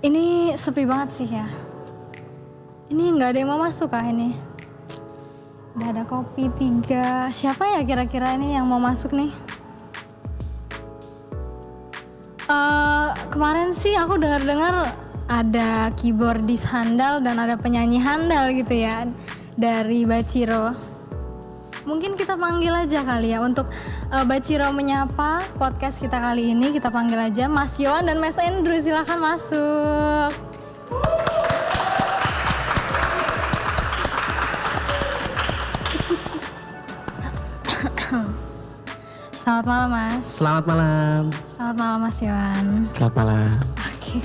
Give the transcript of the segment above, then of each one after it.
Ini sepi banget sih ya. Ini nggak ada yang mau masuk kah ini? Udah ada kopi 3. Siapa ya kira-kira ini yang mau masuk nih? Kemarin sih aku dengar-dengar ada keyboardis handal dan ada penyanyi handal gitu ya dari Baciro. Mungkin kita panggil aja kali ya untuk Baciro menyapa podcast kita kali ini. Kita panggil aja Mas Yohan dan Mas Andrew, silakan masuk. Selamat malam Mas. Selamat malam. Selamat malam Mas Yohan. Selamat malam. Oke.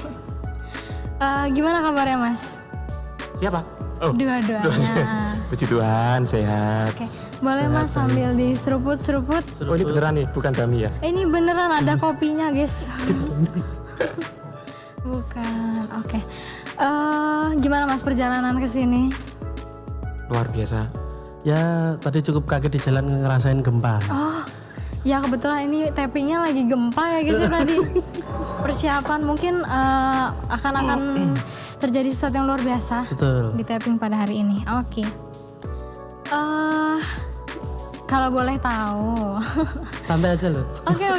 Gimana kabarnya Mas? Siapa? Dua-duanya. Puji Tuhan, sehat. Oke. Boleh Sehat, Mas sambil diseruput-seruput. Oh ini beneran nih, bukan dummy ya? Ini beneran ada kopinya guys. Bukan. Oke. Gimana Mas perjalanan ke sini? Luar biasa. Ya tadi cukup kaget di jalan ngerasain gempa. Oh, ya kebetulan ini tappingnya lagi gempa ya guys ya tadi. Persiapan mungkin akan terjadi sesuatu yang luar biasa. Betul. Di tapping pada hari ini. Oke. Kalau boleh tahu. Santai aja loh. Oke.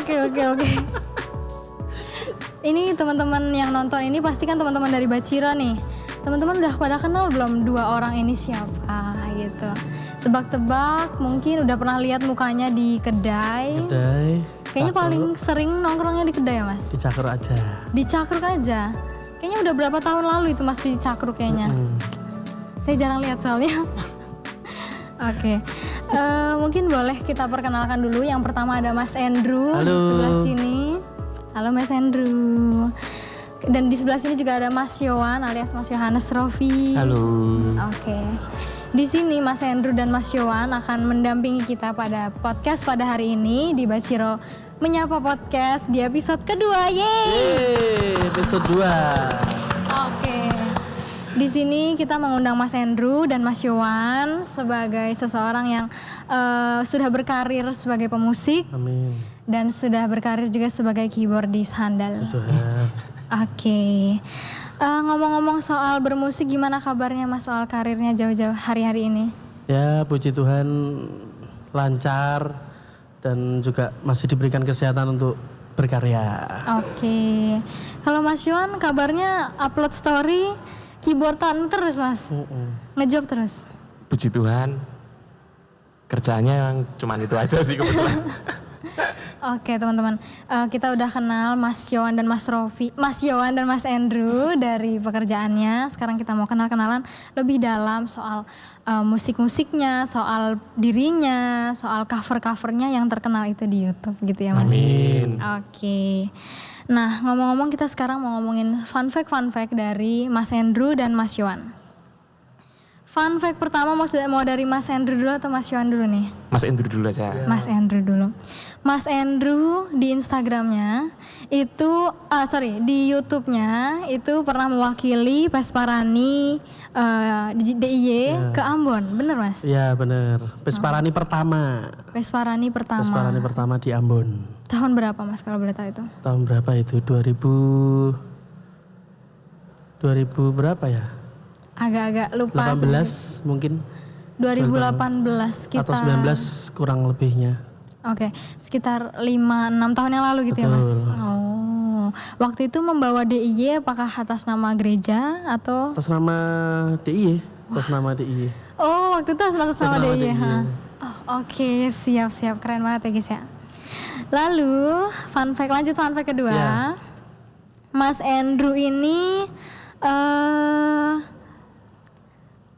Ini teman-teman yang nonton ini pasti kan teman-teman dari Baciro nih. Teman-teman udah pada kenal belum 2 orang ini siapa gitu? Tebak-tebak, mungkin udah pernah lihat mukanya di kedai. Kayaknya paling sering nongkrongnya di kedai ya Mas? Di Cakruk aja. Di Cakruk aja? Kayaknya udah berapa tahun lalu itu Mas di Cakruk kayaknya? Saya jarang lihat soalnya. Oke. Mungkin boleh kita perkenalkan dulu. Yang pertama ada Mas Andrew. Halo. Di sebelah sini. Halo Mas Andrew. Dan di sebelah sini juga ada Mas Yohan alias Mas Yohanes Rofi. Halo. Oke. Di sini Mas Andrew dan Mas Yohan akan mendampingi kita pada podcast pada hari ini di Baciro Menyapa Podcast di episode kedua. Yeay! Episode 2. Oke. Di sini kita mengundang Mas Andrew dan Mas Yohan sebagai seseorang yang sudah berkarir sebagai pemusik. Amin. Dan sudah berkarir juga sebagai keyboardis handal. Tuhan. Oke. Ngomong-ngomong soal bermusik, gimana kabarnya Mas soal karirnya jauh-jauh hari-hari ini? Ya puji Tuhan lancar dan juga masih diberikan kesehatan untuk berkarya. Oke. Kalau Mas Yohan kabarnya upload story keyboardan terus Mas? Ngejob terus? Puji Tuhan. Kerjanya yang cuman itu aja sih kebetulan. Oke teman-teman, kita udah kenal Mas Yohan dan Mas Rofi, Mas Yohan dan Mas Andrew dari pekerjaannya. Sekarang kita mau kenal-kenalan lebih dalam soal musik-musiknya, soal dirinya, soal cover-covernya yang terkenal itu di YouTube gitu ya Mas. Amin. Oke. Nah ngomong-ngomong kita sekarang mau ngomongin fun fact dari Mas Andrew dan Mas Yohan. Fun fact pertama mau dari Mas Andrew dulu atau Mas Yohan dulu nih? Mas Andrew dulu aja. Mas Andrew dulu. Mas Andrew di Instagramnya itu, di YouTube-nya itu pernah mewakili Pesparani di DIY ke Ambon, bener Mas? Iya bener. Pesparani pertama. Pesparani pertama. Pesparani pertama di Ambon. Tahun berapa Mas kalau boleh tahu itu? Tahun berapa itu? 2000 berapa ya? Agak-agak lupa. 18 mungkin. 2018 kita. Atau 19 kurang lebihnya. Oke, sekitar 5-6 tahun yang lalu gitu ya Mas? Oh, waktu itu membawa DIY apakah atas nama gereja atau? Atas nama DIY. Atas nama DIY. Oh, waktu itu atas nama DIY. DIY. Oh, oke, siap-siap, keren banget ya guys ya. Lalu, fun fact kedua. Ya. Mas Andrew ini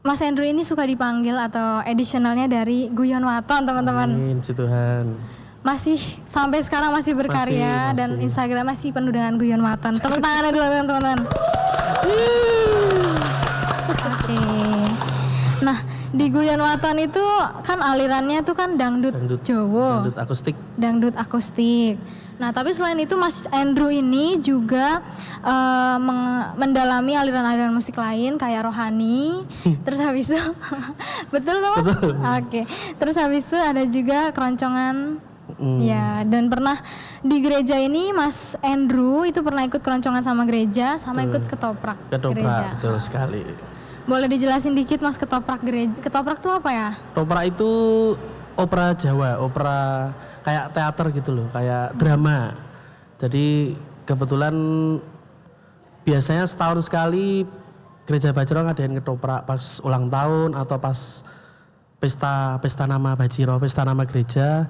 Mas Andrew ini suka dipanggil atau additionalnya dari Guyon Waton teman-teman. Amin, puji Tuhan. Masih sampai sekarang masih berkarya Masih. dan Instagram masih penuh dengan Guyon Waton. Tepuk tangan dulu teman-teman. Oke. Nah di Guyon Waton itu kan alirannya tuh kan dangdut Jawa. Dangdut akustik. Nah tapi selain itu Mas Andrew ini juga mendalami aliran-aliran musik lain kayak rohani. Terus habis itu betul tuh Mas? Oke. Terus habis itu ada juga keroncongan Ya, dan pernah di gereja ini Mas Andrew itu pernah ikut keroncongan sama gereja, sama ikut ketoprak gereja. Betul sekali. Boleh dijelasin dikit Mas ketoprak gereja? Ketoprak tuh apa ya? Ketoprak itu opera Jawa, opera kayak teater gitu loh, kayak drama. Jadi kebetulan biasanya setahun sekali gereja Bajiro ngadain ketoprak pas ulang tahun atau pas pesta nama Bajiro, pesta nama gereja.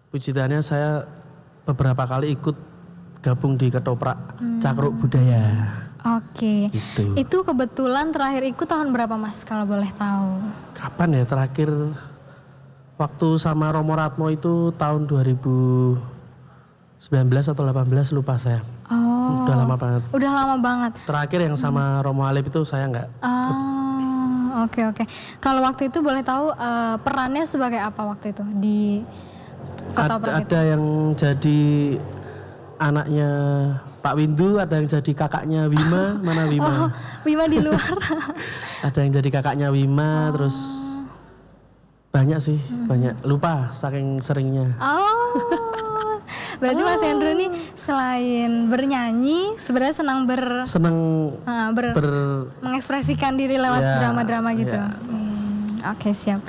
Puji Tuhannya saya beberapa kali ikut gabung di ketoprak Cakruk Budaya. Oke. Gitu. Itu kebetulan terakhir ikut tahun berapa Mas kalau boleh tahu? Kapan ya terakhir waktu sama Romo Ratmo itu tahun 2019 atau 18 lupa saya. Oh. Udah lama banget. Udah lama banget. Terakhir yang sama Romo Alip itu saya nggak. Oke. Kalau waktu itu boleh tahu perannya sebagai apa waktu itu di ketoprak itu? Ada yang jadi anaknya Pak Windu, ada yang jadi kakaknya Wima. Mana Wima? Oh, Wima di luar. Ada yang jadi kakaknya Wima, terus banyak sih, banyak. Lupa saking seringnya. Oh, berarti Mas Andrew nih selain bernyanyi, sebenarnya senang Seneng mengekspresikan diri lewat Ya, drama-drama gitu. ya. Oke, siap.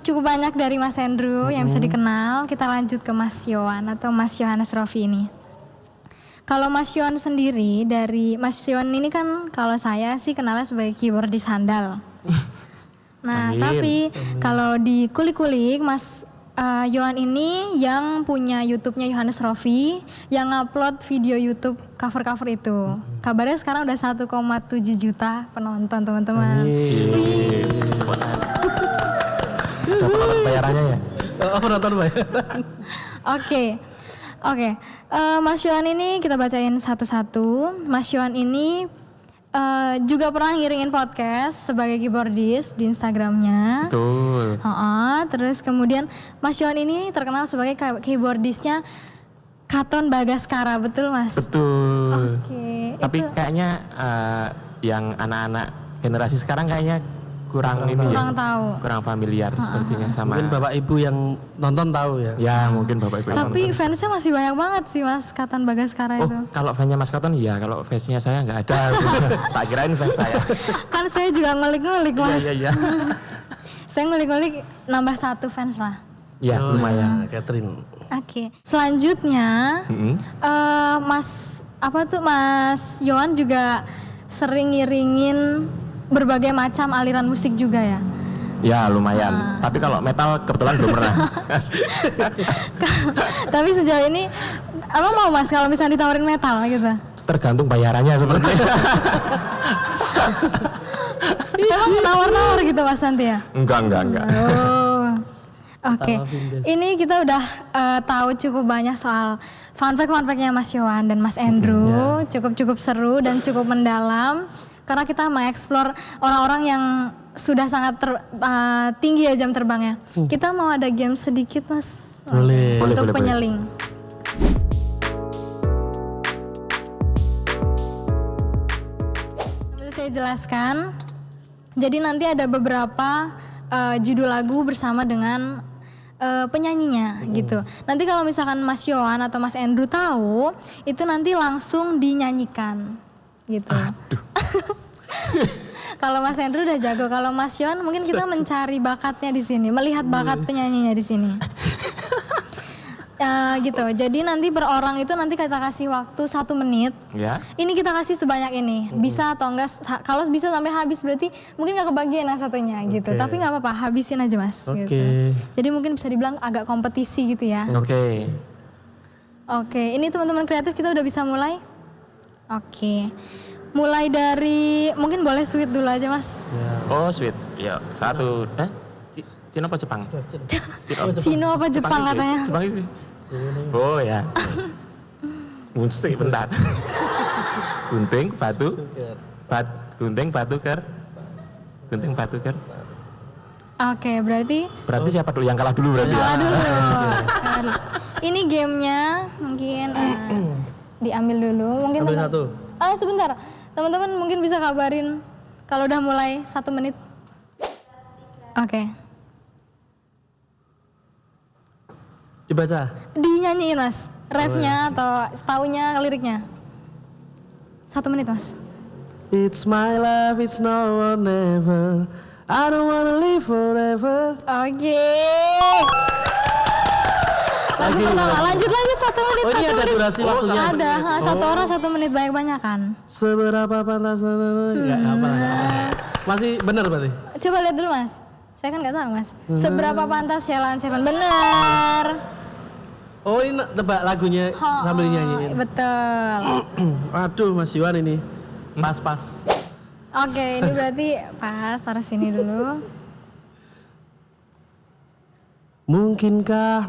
Cukup banyak dari Mas Andrew yang bisa dikenal. Kita lanjut ke Mas Yohan atau Mas Yohanes Rofi ini. Kalau Mas Yohan sendiri, dari Mas Yohan ini kan kalau saya sih kenalnya sebagai keyboardis handal. Nah, Amin. tapi kalau di kulik-kulik Mas Yohan ini yang punya YouTube-nya Yohanes Rofi yang upload video YouTube cover-cover itu. Kabarnya sekarang udah 1,7 juta penonton teman-teman. Iya. Dapat bayarannya ya? Penonton bayaran. Oke. Mas Yohan ini kita bacain satu-satu. Mas Yohan ini juga pernah ngiringin podcast sebagai keyboardis di Instagramnya. Betul. Terus kemudian Mas Yohan ini terkenal sebagai keyboardisnya Katon Bagaskara, betul Mas? Betul. Oke. Tapi kayaknya yang anak-anak generasi sekarang kayaknya kurang tahu. kurang familiar sepertinya sama. Mungkin Bapak Ibu yang nonton tahu ya. Ya mungkin Bapak Ibu. yang Tapi nonton. fansnya masih banyak banget sih Mas Katon Bagaskara Oh, itu. kalau fansnya Mas Katon iya, kalau fansnya saya nggak ada. Tak kirain fans saya. Kan saya juga ngulik-ngulik Mas. Iya. Saya ngulik-ngulik nambah 1 fans lah. Ya lumayan. Catherine. Oke. Selanjutnya Mas Yohan juga sering ngiringin berbagai macam aliran musik juga ya. Ya lumayan. Tapi kalau metal kebetulan belum pernah. Tapi sejauh ini emang mau Mas kalau misalnya ditawarin metal gitu? Tergantung bayarannya sepertinya. Emang menawar-nawar gitu Mas nanti ya? Enggak. Oh. Oke. Ini kita udah tahu cukup banyak soal fun fact-nya Mas Yohan dan Mas Andrew. Cukup seru dan cukup mendalam. Karena kita mengeksplor orang-orang yang sudah sangat tinggi ya jam terbangnya. Kita mau ada game sedikit Mas. Boleh. Untuk Boleh. penyeling. Sambil saya jelaskan. Jadi nanti ada beberapa judul lagu bersama dengan penyanyinya gitu. Nanti kalau misalkan Mas Yohan atau Mas Andrew tahu, itu nanti langsung dinyanyikan gitu. Kalau Mas Andrew udah jago, kalau Mas Yohan mungkin kita mencari bakatnya di sini, melihat bakat penyanyinya di sini. Gitu. Jadi nanti per orang itu nanti kita kasih waktu 1 menit. Ya. Ini kita kasih sebanyak ini. Bisa atau enggak? Kalau bisa sampai habis berarti mungkin nggak kebagian yang satunya gitu. Tapi nggak apa-apa, habisin aja Mas. Oke. Gitu. Jadi mungkin bisa dibilang agak kompetisi gitu ya. Oke. Ini teman-teman kreatif kita udah bisa mulai. Oke. Mulai dari mungkin boleh sweet dulu aja Mas. Oh sweet. Ya 1. Cina apa Jepang? Cino apa Jepang katanya? Jepang ini. Oh ya. Musik bentar. Gunting batu. Gunting batu ker. Gunting batu ker. Oke, berarti Siapa dulu yang kalah dulu berarti? kalah dulu. Ini gamenya mungkin diambil dulu. Mungkin Ambil satu. Sebentar. Teman-teman mungkin bisa kabarin kalau udah mulai 1 menit. Oke. Dibaca. Dinyanyiin Mas, refnya atau setaunya liriknya. 1 menit Mas. It's my life, it's no one ever. I don't wanna live forever. Oke. Lagu pertama, lanjut 1 menit. Oh, ini 1 ada menit. durasi waktunya. Ada, satu orang 1 menit banyak-banyakan. Seberapa pantas? Enggak apa. Masih benar berarti? Coba lihat dulu Mas. Saya kan nggak tahu Mas. Seberapa pantas Sheila Seven? Benar. Oh, ini tebak lagunya sambil nyanyiin. Betul. Aduh, Mas Yuan ini. Pas-pas. Oke, ini berarti pas, taruh sini dulu. Mungkinkah?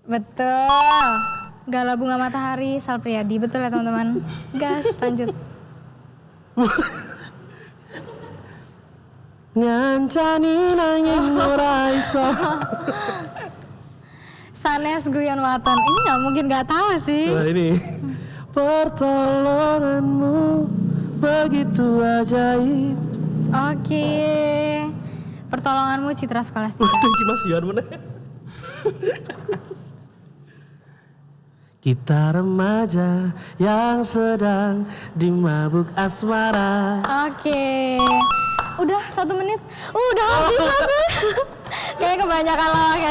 Betul. Gala Bunga Matahari, Sal Priadi. Betul ya teman-teman. Gas, lanjut. Ngancani nanging ora iso. Sanes Guyon Waton. Ini nggak mungkin nggak tahu sih. Coba ini. Pertolonganmu begitu ajaib. Oke. Pertolonganmu Citra Skolastika. Waduh, iki Mas Yuan mana? Kita remaja yang sedang dimabuk asmara. Oke. Udah 1 menit. Udah habis langsung. Kayak kebanyakan lawak ya.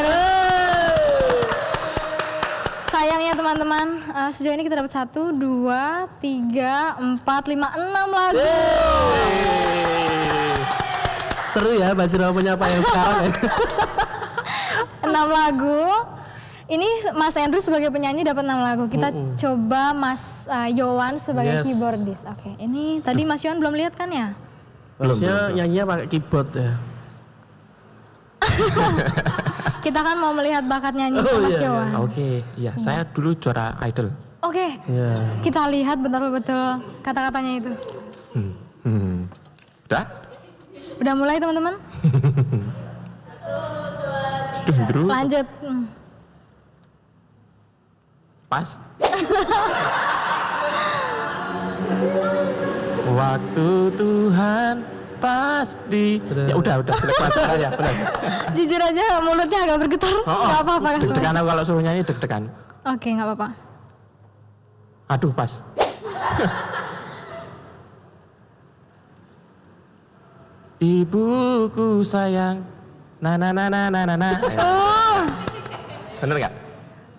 Sayangnya teman-teman, sejauh ini kita dapat 1, 2, 3, 4, 5, 6 lagu. Seru ya Bajiro menyapa yang sekarang ya. 6 lagu. Ini Mas Andrew sebagai penyanyi dapat 6 lagu. Kita coba Mas Yowan sebagai keyboardist. Oke, ini tadi Mas Yowan belum lihat kan ya? Harusnya nyanyinya pakai keyboard ya. Kita kan mau melihat bakat nyanyi Mas Yowan. Oke, iya. Saya dulu juara idol. Oke, Iya. kita lihat betul-betul kata-katanya itu. Udah? Udah mulai teman-teman? Dundru. Lanjut. Pas. Waktu Tuhan pasti. Ya udah jelek banget ya, benar. Jujur aja mulutnya agak bergetar. Gak apa-apa. Deg-degan aku kalau suruh nyanyi deg-degan. Oke, gak apa-apa. Aduh, pas. Ibuku sayang. Na. Oh, Bener nggak?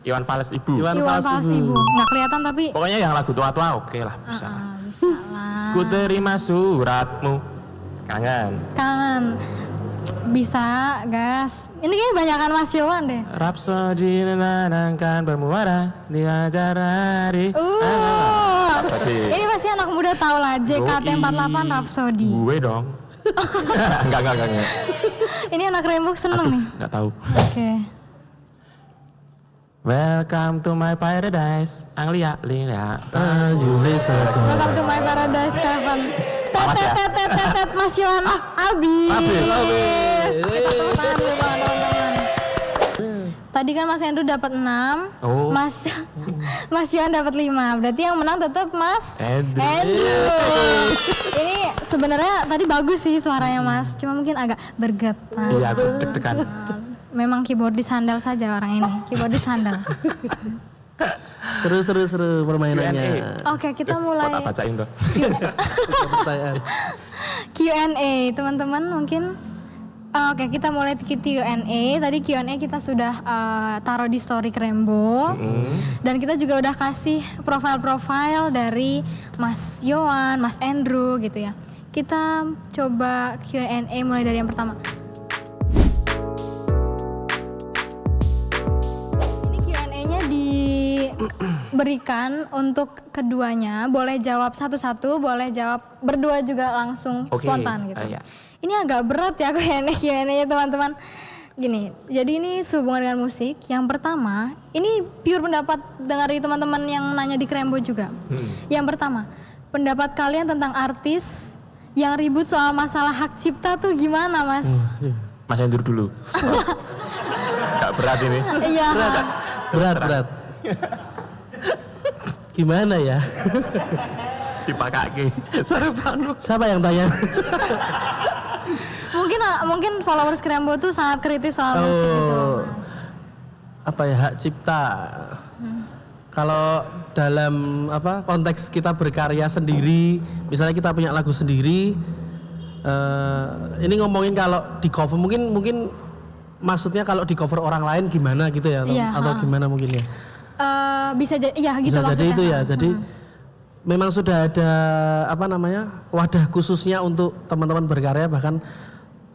Iwan Fals ibu. Iwan Fals ibu. Nggak kelihatan tapi. Pokoknya yang lagu tua-tua oke lah bisa. Bisa lah. Ku terima suratmu. Kangen. Kangen. Bisa, gas. Ini kayaknya banyakan Mas Yowan deh. Rapsodi menenangkan bermuara di acara di. Rhapsody. Ini pasti anak muda tahu lah. JKT48 Rhapsody. Gue dong. Enggak. Ini anak Rembuk seneng nih. Enggak tahu. Oke. Welcome to my paradise. Anglia. Welcome to my paradise, Stefan. Tet, Mas Yohan, abis. Kita tepuk tangan dulu teman-teman. Tadi kan Mas Andrew dapat 6, Oh. Mas Yohan dapat 5. Berarti yang menang tetap Mas Andrew. Ini sebenarnya tadi bagus sih suaranya Mas, cuma mungkin agak bergetar. Iya, aku deg-degan. Memang keyboardis handal saja orang ini, keyboardis handal. Seru permainannya. Oke, kita mulai Tak bacain dong. Pertanyaan. Q&A teman-teman mungkin. Oke, kita mulai Q&A. Tadi Q&A kita sudah taruh di story Krembo. Dan kita juga udah kasih profil-profil dari Mas Yohan, Mas Andrew gitu ya. Kita coba Q&A mulai dari yang pertama. Ini Q&A-nya diberikan untuk keduanya. Boleh jawab satu-satu, boleh jawab berdua juga langsung Oke, spontan gitu. iya. Ini agak berat ya Q&A-nya teman-teman. Gini, jadi ini sehubungan dengan musik. Yang pertama, ini pure pendapat dari teman-teman yang nanya di Krembo juga. Yang pertama, pendapat kalian tentang artis yang ribut soal masalah hak cipta tuh gimana, Mas? Mas Andrew dulu. Gak berat ini. Iya. Berat. Gimana ya? Dipakake. Sarapan. Siapa yang tanya? Mungkin Karena mungkin followers Krembo tuh sangat kritis soal musik gitu loh, Mas. Apa ya, hak cipta. Kalau dalam konteks kita berkarya sendiri, misalnya kita punya lagu sendiri, ini ngomongin kalau di cover mungkin maksudnya kalau di cover orang lain gimana gitu ya, atau gimana mungkin ya? Bisa jadi, ya gitu bisa maksudnya. jadi itu ya. Jadi memang sudah ada wadah khususnya untuk teman-teman berkarya, bahkan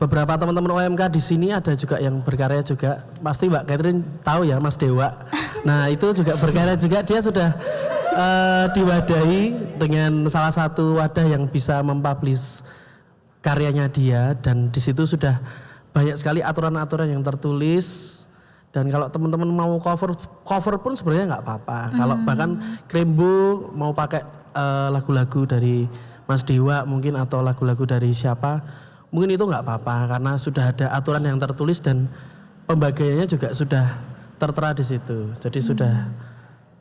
beberapa teman-teman OMK di sini ada juga yang berkarya juga. Pasti Mbak Catherine tahu ya, Mas Dewa. Nah itu juga berkarya juga, dia sudah diwadahi dengan salah satu wadah yang bisa mempublish karyanya dia, dan di situ sudah banyak sekali aturan-aturan yang tertulis. Dan kalau teman-teman mau cover pun sebenarnya nggak apa-apa. Kalau bahkan Krembo mau pakai lagu-lagu dari Mas Dewa mungkin, atau lagu-lagu dari siapa, mungkin itu nggak apa-apa karena sudah ada aturan yang tertulis dan pembagiannya juga sudah tertera di situ. Jadi sudah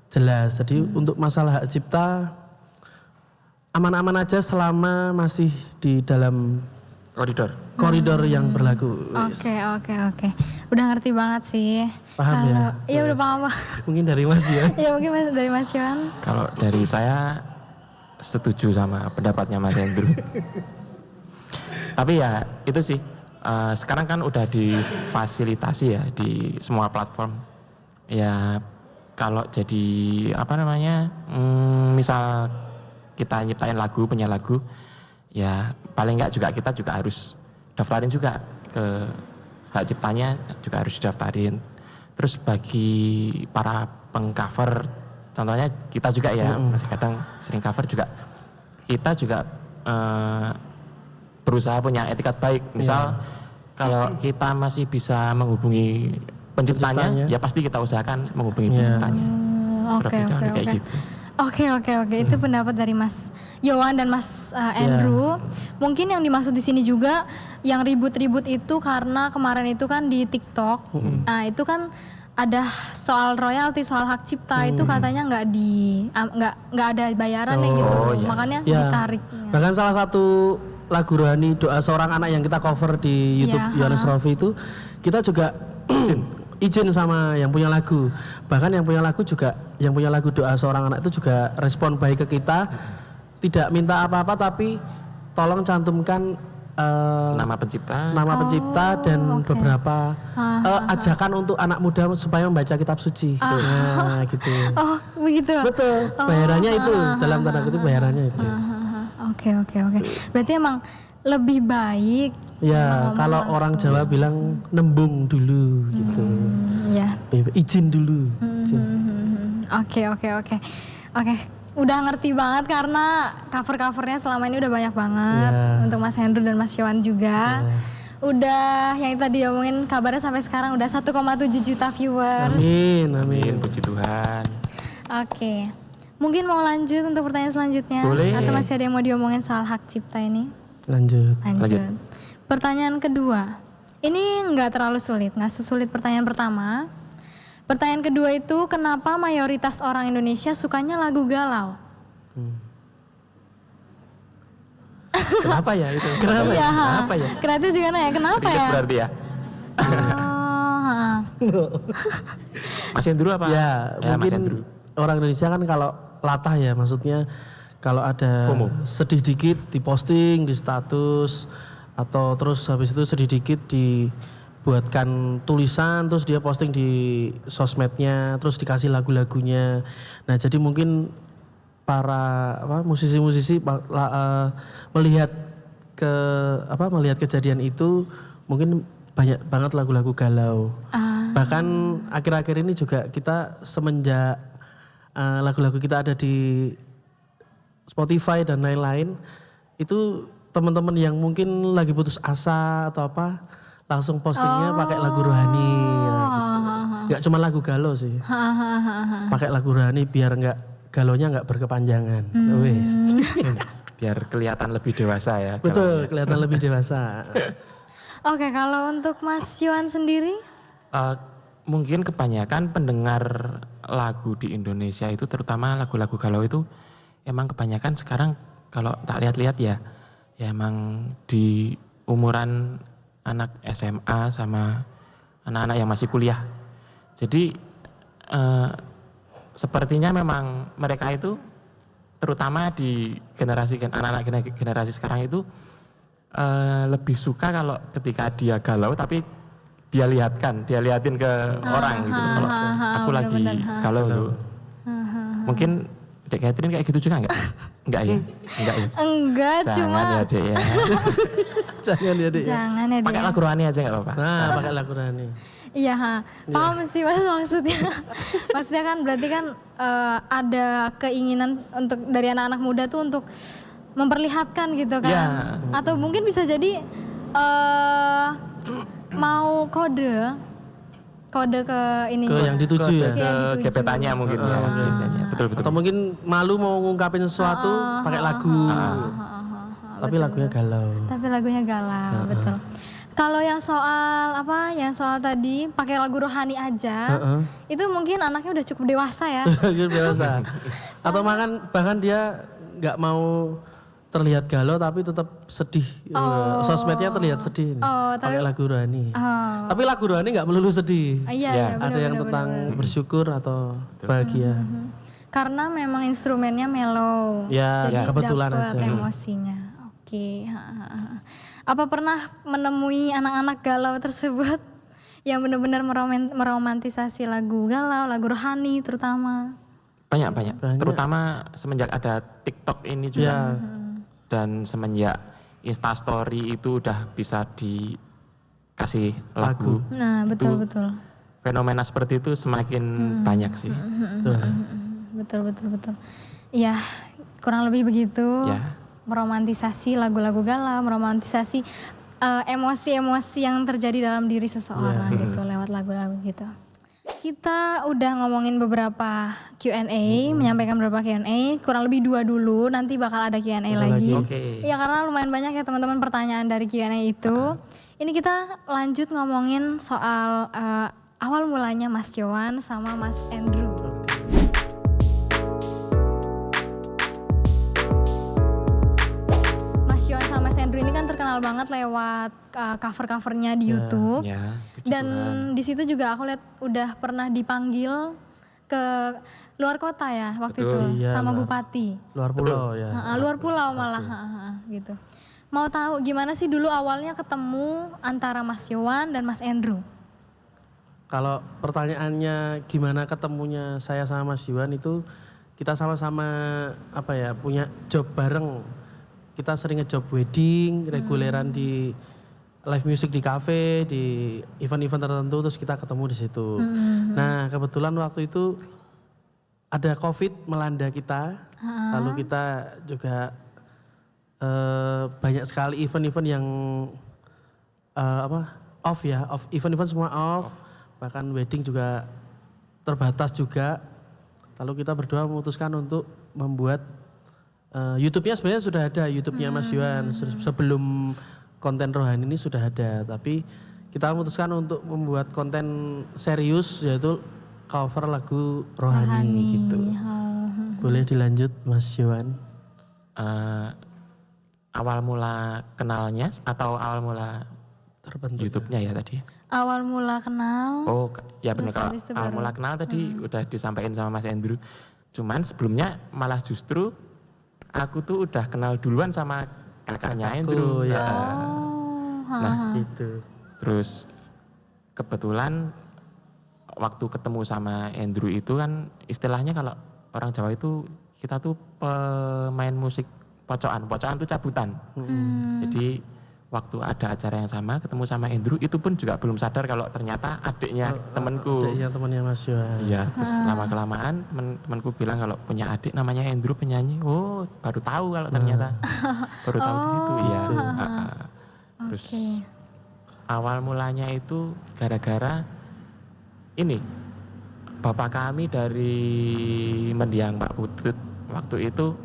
jelas. Jadi untuk masalah hak cipta aman-aman aja selama masih di dalam koridor yang berlaku. Oke. Udah ngerti banget sih. Paham ya? Iya udah paham. Mungkin dari Mas Yohan. Iya mungkin dari Mas Yohan. Kalau dari saya setuju sama pendapatnya Mas Hendro. Tapi ya itu sih, sekarang kan udah difasilitasi ya di semua platform. Ya kalau jadi misal kita nyiptain lagu, punya lagu, ya paling enggak kita juga harus daftarin juga ke hak ciptanya, juga harus didaftarin. Terus bagi para pengcover, contohnya kita juga ya, masih kadang sering cover juga, kita juga berusaha punya etikat baik. Misal kalau kita masih bisa menghubungi penciptanya, ya pasti kita usahakan menghubungi penciptanya. Oke. Itu pendapat dari Mas Yohan dan Mas Andrew. Mungkin yang dimaksud di sini juga yang ribut-ribut itu karena kemarin itu kan di TikTok. Nah, itu kan ada soal royalti, soal hak cipta itu katanya nggak ada bayarannya gitu. Makanya ditarik. Bahkan salah satu lagu rohani Doa Seorang Anak yang kita cover di YouTube Yohanes Rofi itu, kita juga izin sama yang punya lagu. Bahkan yang punya lagu Doa Seorang Anak itu juga respon baik ke kita, tidak minta apa-apa tapi tolong cantumkan nama pencipta dan beberapa ajakan untuk anak muda supaya membaca kitab suci. Nah, gitu. Oh, begitu. Betul. Bayarannya itu dalam tanda kutip bayarannya itu. Oke. Berarti emang lebih baik. Ya, kalau orang Jawa bilang nembung dulu gitu. Ya. Izin dulu. Oke. Udah ngerti banget karena cover-covernya selama ini udah banyak banget untuk Mas Hendro dan Mas Yohan juga. Udah yang tadi ngomongin kabarnya sampai sekarang udah 1,7 juta viewers. Amin. Puji Tuhan. Oke. Mungkin mau lanjut untuk pertanyaan selanjutnya? Boleh. Atau masih ada yang mau diomongin soal hak cipta ini? Lanjut. Pertanyaan kedua. Ini nggak terlalu sulit, nggak sesulit pertanyaan pertama. Pertanyaan kedua itu, kenapa mayoritas orang Indonesia sukanya lagu galau? Kenapa ya itu? Kenapa ya? Kreatif juga nanya, kenapa ya? Berarti ya. Mas Hendro apa? Ya, mungkin orang Indonesia kan kalau latah ya, maksudnya kalau ada FOMO. Sedih dikit diposting di status, atau terus habis itu sedih dikit dibuatkan tulisan, terus dia posting di sosmednya, terus dikasih lagu-lagunya. Nah, jadi mungkin para musisi-musisi melihat kejadian itu, mungkin banyak banget lagu-lagu galau. Bahkan akhir-akhir ini juga kita semenjak lagu-lagu kita ada di Spotify dan lain-lain, itu teman-teman yang mungkin lagi putus asa atau apa, langsung postingnya pakai lagu rohani ya, gitu. Gak cuma lagu galau sih, pakai lagu rohani biar galonya nggak berkepanjangan. Biar kelihatan lebih dewasa ya. Betul, kelihatan lebih dewasa. Oke, kalau untuk Mas Yohan sendiri? Mungkin kebanyakan pendengar lagu di Indonesia itu, terutama lagu-lagu galau itu, emang kebanyakan sekarang kalau tak lihat-lihat ya emang di umuran anak SMA sama anak-anak yang masih kuliah. Jadi sepertinya memang mereka itu terutama di anak-anak generasi sekarang itu lebih suka kalau ketika dia galau tapi dia liatin ke orang gitu. Kalau aku lagi galau loh. Mungkin Dek Catherine kayak gitu juga enggak? Enggak ya? Enggak ya? Enggak, cuma Jangan ya Dek ya. Jangan ya Dek. jangan ya Pakai dia. lagu rohani aja enggak apa-apa. Nah, pakai lagu rohani. Iya, paham sih Mas maksudnya. Maksudnya kan berarti kan ada keinginan untuk dari anak-anak muda tuh untuk memperlihatkan gitu kan. Ya. Atau mungkin bisa jadi mau kode ke ini. Ke yang dituju ya. Ke yang Ke dituju. gebetannya mungkin ya biasanya. Betul. Atau mungkin malu mau ngungkapin sesuatu pakai lagu. Tapi lagunya galau. Tapi lagunya galau, betul. Kalau yang soal tadi pakai lagu rohani aja, itu mungkin anaknya udah cukup dewasa ya. Lagu biasa. Atau bahkan dia nggak mau terlihat galau tapi tetap sedih. Sosmednya terlihat sedih. Pakai lagu rohani. Tapi lagu rohani nggak melulu sedih. Iya, Ada yang tentang bersyukur atau bahagia. Karena memang instrumennya mellow. Ya, jadi kebetulan dapet aja. emosinya. Oke. Apa pernah menemui anak-anak galau tersebut yang benar-benar meromantisasi lagu galau, lagu rohani terutama? Banyak. Terutama semenjak ada TikTok ini juga. Dan semenjak Instastory itu udah bisa dikasih lagu. Nah, betul. Fenomena seperti itu semakin banyak sih. Betul. Iya, kurang lebih begitu. Ya. Meromantisasi lagu-lagu galau, meromantisasi emosi-emosi yang terjadi dalam diri seseorang gitu lewat lagu-lagu gitu. Kita udah ngomongin beberapa Q&A, menyampaikan beberapa Q&A, kurang lebih 2 dulu, nanti bakal ada Q&A lagi. Oke. Ya karena lumayan banyak ya teman-teman pertanyaan dari Q&A itu. Ini kita lanjut ngomongin soal awal mulanya Mas Johan sama Mas Andrew. Mas Johan sama Mas Andrew ini kan terkenal banget lewat cover-covernya di YouTube. Ya, Dan di situ juga aku lihat udah pernah dipanggil ke luar kota ya waktu itu sama Bupati. Luar pulau ya. Luar pulau malah gitu. Mau tahu gimana sih dulu awalnya ketemu antara Mas Johan dan Mas Andrew? Kalau pertanyaannya gimana ketemunya saya sama Mas Johan itu kita sama-sama punya job bareng. Kita sering ngejob wedding, reguleran di live music di cafe, di event-event tertentu terus kita ketemu di situ. Nah, kebetulan waktu itu ada COVID melanda kita. Lalu kita juga banyak sekali event-event yang off event-event semua off. Bahkan wedding juga terbatas juga. Lalu kita berdua memutuskan untuk membuat YouTube-nya sebenarnya sudah ada, YouTube-nya Mas Johan sebelum konten rohani ini sudah ada, tapi kita memutuskan untuk membuat konten serius yaitu cover lagu rohani gitu. Boleh dilanjut Mas Johan? Awal mula kenalnya atau awal mula Terbentuk YouTube-nya ya tadi? Awal mula kenal. Oh ya benar, kalau habis itu awal mula kenal tadi udah disampaikan sama Mas Andrew. Cuman sebelumnya malah justru aku tuh udah kenal duluan sama kakaknya Andrew. ya. Nah Gitu. terus kebetulan waktu ketemu sama Andrew itu kan istilahnya kalau orang Jawa itu kita tuh pemain musik pocokan tuh cabutan. Jadi waktu ada acara yang sama ketemu sama Andrew itu pun juga belum sadar kalau ternyata adiknya temanku. Adiknya temannya Mas Johan. Iya, terus lama kelamaan temanku bilang kalau punya adik namanya Andrew penyanyi. Oh, baru tahu kalau ternyata baru tahu di situ ya. Terus awal mulanya itu gara-gara ini bapak kami dari Mendiang Pak Putut waktu itu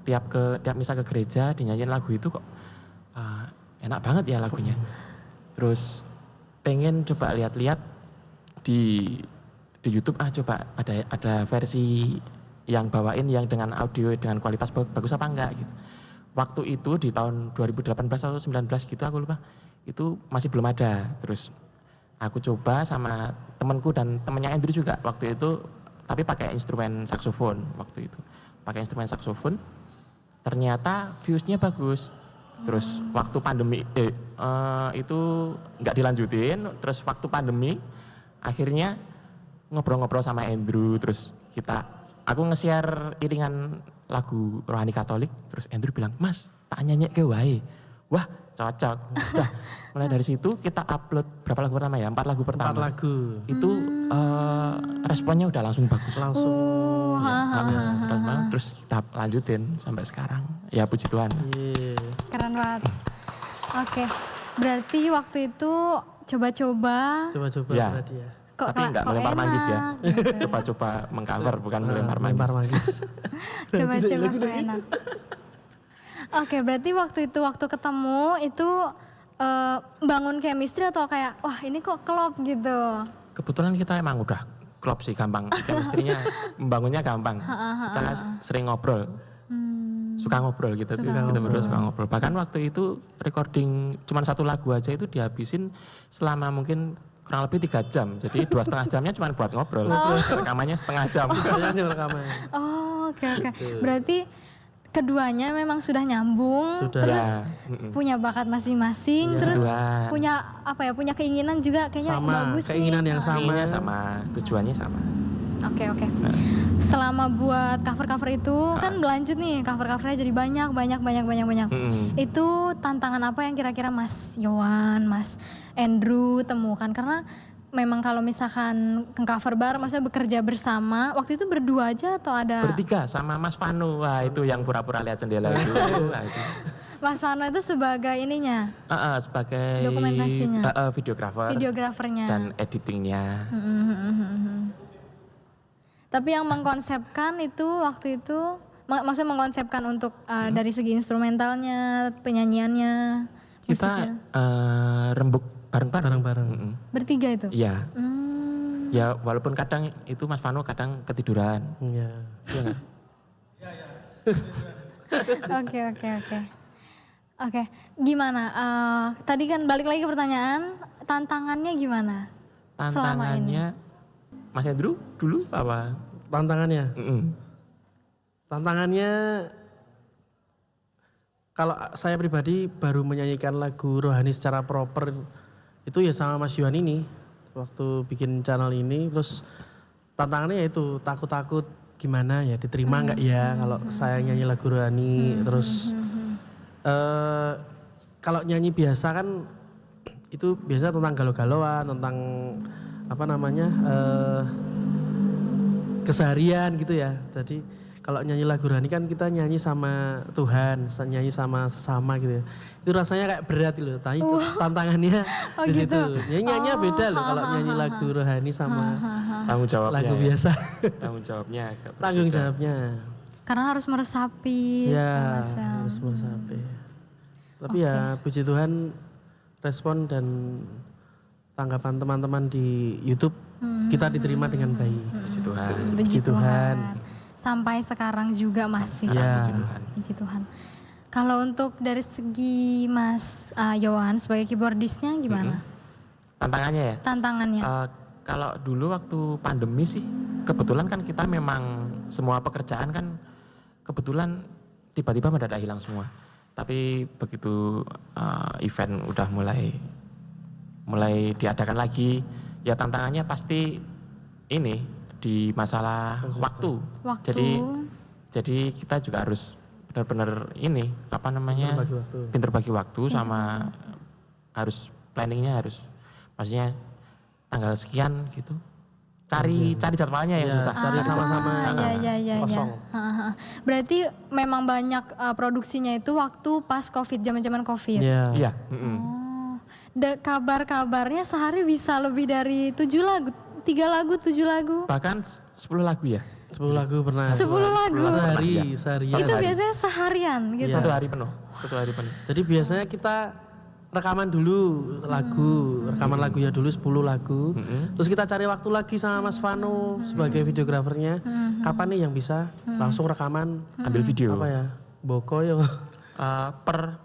tiap misal ke gereja dinyanyiin lagu itu kok enak banget ya lagunya. Terus pengen coba lihat-lihat di YouTube coba ada versi yang bawain yang dengan audio dengan kualitas bagus apa enggak gitu. waktu itu di tahun 2018 atau 19 gitu aku lupa, itu masih belum ada. Terus aku coba sama temanku dan temennya Andrew juga waktu itu, tapi pakai instrumen saksofon waktu itu. Pakai instrumen saksofon, ternyata views-nya bagus. Terus waktu pandemi itu nggak dilanjutin, terus waktu pandemi akhirnya ngobrol-ngobrol sama Andrew, terus aku nge-share iringan lagu rohani Katolik, terus Andrew bilang, "Mas, tak nyanyi ke wae." Wah, cocok. Udah, mulai dari situ kita upload berapa lagu pertama ya? 4 lagu pertama. 4 lagu. Itu responnya udah langsung bagus. Langsung. Terus kita lanjutin sampai sekarang. Ya puji Tuhan. Iya. Keren banget. Oke, berarti waktu itu coba-coba. Coba-coba Ya. berarti ya. Tapi enggak melempar manggis ya. Coba-coba mengcover bukan melempar Lempar manggis. manggis. Coba-coba kok enak. Oke, berarti waktu ketemu itu bangun chemistry atau kayak wah ini kok klop gitu. Kebetulan kita emang udah klop sih, gampang. Chemistry-nya membangunnya gampang. Kita sering ngobrol. Suka ngobrol gitu. Kita berdua suka ngobrol. Bahkan waktu itu recording cuma 1 lagu aja itu dihabisin selama mungkin kurang lebih 3 jam. Jadi 2,5 jamnya cuma buat ngobrol. Rekamannya setengah jam. Oh, oke. Berarti keduanya memang sudah nyambung, Sudah. terus Ya, punya bakat masing-masing, Iya. terus Tujuan. punya keinginan juga kayaknya Sama, bagus keinginan nih. yang sama. Keinginannya sama, tujuannya sama. Oke. Selama buat cover-cover itu kan berlanjut nih, cover-covernya jadi banyak. Itu tantangan apa yang kira-kira Mas Yohan, Mas Andrew temukan? Karena memang kalau misalkan cover bareng, maksudnya bekerja bersama, waktu itu berdua aja atau ada? Bertiga sama Mas Vanu. Wah, itu yang pura-pura lihat jendela itu. Wah, itu. Mas Vano itu sebagai ininya, Sebagai Dokumentasinya. videografernya dan editingnya. Tapi yang mengkonsepkan itu waktu itu, maksudnya mengkonsepkan untuk dari segi instrumentalnya, penyanyiannya, Kita rembuk bareng-bareng. Bareng-bareng. bertiga itu? Iya. Ya walaupun kadang itu Mas Vano kadang ketiduran. Iya. Iya nggak? Oke. Gimana? Tadi kan balik lagi ke pertanyaan, tantangannya gimana? Selama ini? Tantangannya Mas Andrew dulu apa? Tantangannya. Tantangannya kalau saya pribadi baru menyanyikan lagu rohani secara proper itu ya sama Mas Yohan ini waktu bikin channel ini. Terus tantangannya yaitu takut-takut gimana ya, diterima nggak ya kalau saya nyanyi lagu rohani. Terus kalau nyanyi biasa kan itu biasa tentang galau-galauan, tentang apa namanya keseharian gitu ya. Jadi kalau nyanyi lagu rohani kan kita nyanyi sama Tuhan, nyanyi sama sesama gitu ya. Itu rasanya kayak berat loh. Tantangannya di situ. Gitu. Nyanyiannya beda loh kalau nyanyi lagu rohani sama Tanggung jawabnya. lagu biasa. Tanggung jawabnya. agak Tanggung berbeda. jawabnya. Karena harus meresapi segala Ya, macam. harus meresapi. Tapi ya puji Tuhan respon dan tanggapan teman-teman di YouTube kita diterima dengan baik. Puji Tuhan. Puji Tuhan. Tuhan. Sampai sekarang juga masih. Ya. Puji Tuhan. Puji Tuhan. Kalau untuk dari segi Mas Yohan sebagai keyboardisnya gimana? Tantangannya ya? Tantangannya? Kalau dulu waktu pandemi sih, kebetulan kan kita memang semua pekerjaan kan kebetulan tiba-tiba mendadak hilang semua. Tapi begitu event udah mulai diadakan lagi, ya tantangannya pasti ini di masalah waktu. Jadi kita juga harus benar-benar ini apa namanya pinter bagi waktu sama harus planningnya harus maksudnya tanggal sekian gitu. Cari jadwalnya yang susah. Cari sama-sama kosong. Ya. Berarti memang banyak produksinya itu waktu pas COVID, zaman-zaman COVID. Iya. Kabar-kabarnya sehari bisa lebih dari 7 lagu, 3 lagu, 7 lagu. Bahkan 10 lagu ya. 10 lagu pernah. 10 lagu. Sehari. Itu biasanya seharian gitu. Satu hari penuh. Jadi biasanya kita rekaman dulu rekaman lagunya dulu 10 lagu. Terus kita cari waktu lagi sama Mas Vano sebagai videografernya. Kapan nih yang bisa langsung rekaman Ambil video. apa ya? Boko ya. per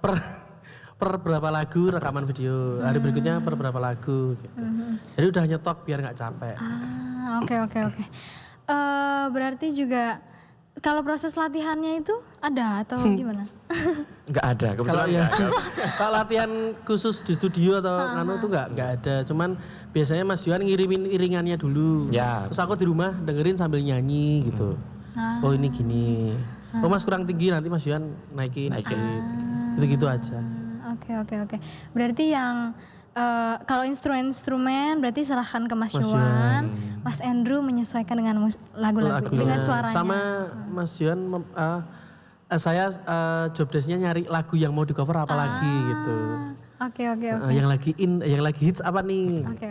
berapa lagu rekaman video, hari berikutnya per berapa lagu gitu. Jadi udah nyetok biar nggak capek. Oke. Berarti juga kalau proses latihannya itu ada atau gimana? Nggak ada, Kalau kebetulan ya nggak ada. kalau latihan khusus di studio atau anu tuh nggak ada. Cuman biasanya Mas Yohan ngirimin iringannya dulu. Ya. Terus aku di rumah dengerin sambil nyanyi gitu. Oh ini gini. Oh Mas kurang tinggi, nanti Mas Yohan naikin. Gitu-gitu aja. Oke. Berarti yang kalau instrumen berarti serahkan ke Mas Mas Yohan. Mas Andrew menyesuaikan dengan lagu-lagu dengan suaranya. Sama Mas Yohan saya job desk-nya nyari lagu yang mau di cover apa lagi gitu. Oke. Yang lagi yang lagi hits apa nih? Oke.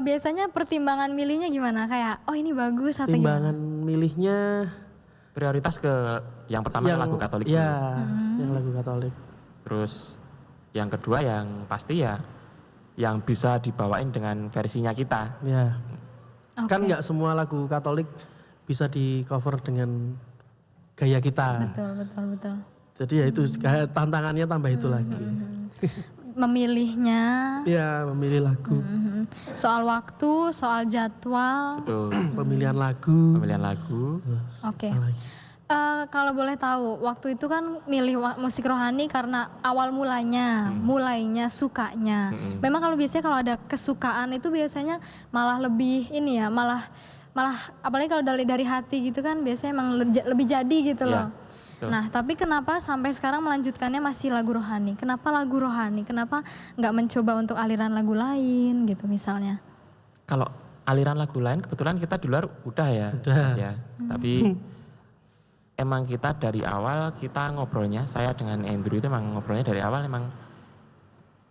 Biasanya pertimbangan milihnya gimana? Kayak oh ini bagus atau gimana? Timbangan milihnya Prioritas ke yang pertama lagu Katolik dulu. ya, yang lagu Katolik. Terus yang kedua yang pasti ya yang bisa dibawain dengan versinya kita. Ya. Oke. Kan nggak semua lagu Katolik bisa di cover dengan gaya kita. Betul. Jadi ya itu tantangannya tambah itu lagi. Memilihnya, Ya memilih lagu, soal waktu, soal jadwal. Betul. pemilihan lagu. Pemilihan lagu. Oke. Apalagi. Kalau boleh tahu, waktu itu kan milih musik rohani karena awal mulainya sukanya. Memang kalau biasanya kalau ada kesukaan itu biasanya malah lebih ini ya, malah apalagi kalau dari hati gitu kan biasanya emang lebih jadi gitu loh. betul. Nah, tapi kenapa sampai sekarang melanjutkannya masih lagu rohani? Kenapa lagu rohani? Kenapa nggak mencoba untuk aliran lagu lain gitu misalnya? Kalau aliran lagu lain kebetulan kita di luar udah ya. Udah. Mas ya. Tapi emang kita dari awal kita ngobrolnya, saya dengan Andrew itu emang ngobrolnya dari awal emang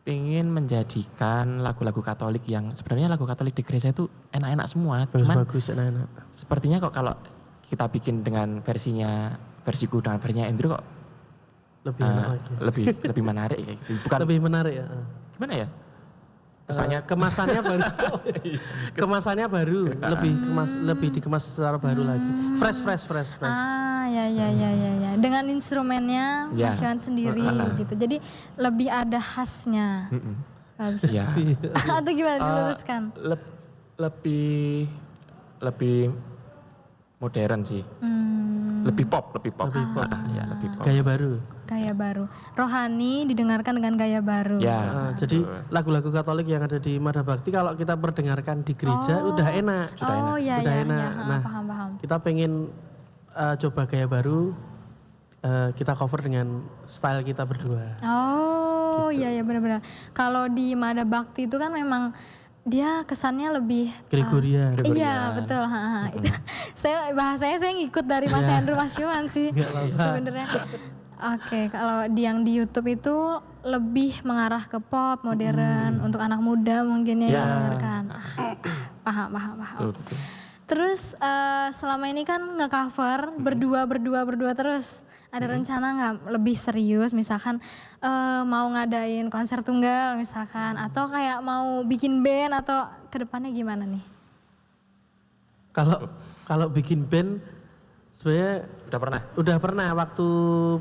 ingin menjadikan lagu-lagu Katolik yang sebenarnya lagu Katolik di gereja itu enak-enak semua. Cuman Bagus, enak-enak. sepertinya kok kalau kita bikin dengan versiku dengan versinya Andrew kok Lebih enak lagi. lebih menarik kayak gitu. Bukan Lebih menarik ya. gimana ya? Kesannya Kemasannya baru. Kemasannya baru, lebih dikemas secara baru lagi. Fresh. Ya. Dengan instrumennya Ya. Mas Yohan sendiri gitu. Jadi lebih ada khasnya. Kalau bisa. ya Atau gimana diluruskan? lebih modern sih. Lebih pop. Ya, lebih pop. Gaya baru. Gaya baru. Rohani didengarkan dengan gaya baru. Ya, Jadi lagu-lagu Katolik yang ada di Mada Bakti kalau kita perdengarkan di gereja udah enak. Oh iya, Udah iya, enak. iya. Nah, Paham. kita pengen coba gaya baru, kita cover dengan style kita berdua. Oh Gitu. iya benar-benar. Kalau di Mada Bakti itu kan memang dia kesannya lebih Gregorian. Iya betul. Itu bahasanya saya ngikut dari Mas Andrew Mas Yohan sih sebenarnya. Oke, kalau yang di YouTube itu lebih mengarah ke pop modern untuk anak muda mungkin ya yang mendengarkan. Paham. betul. Terus selama ini kan nge-cover berdua terus. Ada rencana nggak lebih serius misalkan mau ngadain konser tunggal misalkan atau kayak mau bikin band atau kedepannya gimana nih? Kalau bikin band sebenarnya udah pernah waktu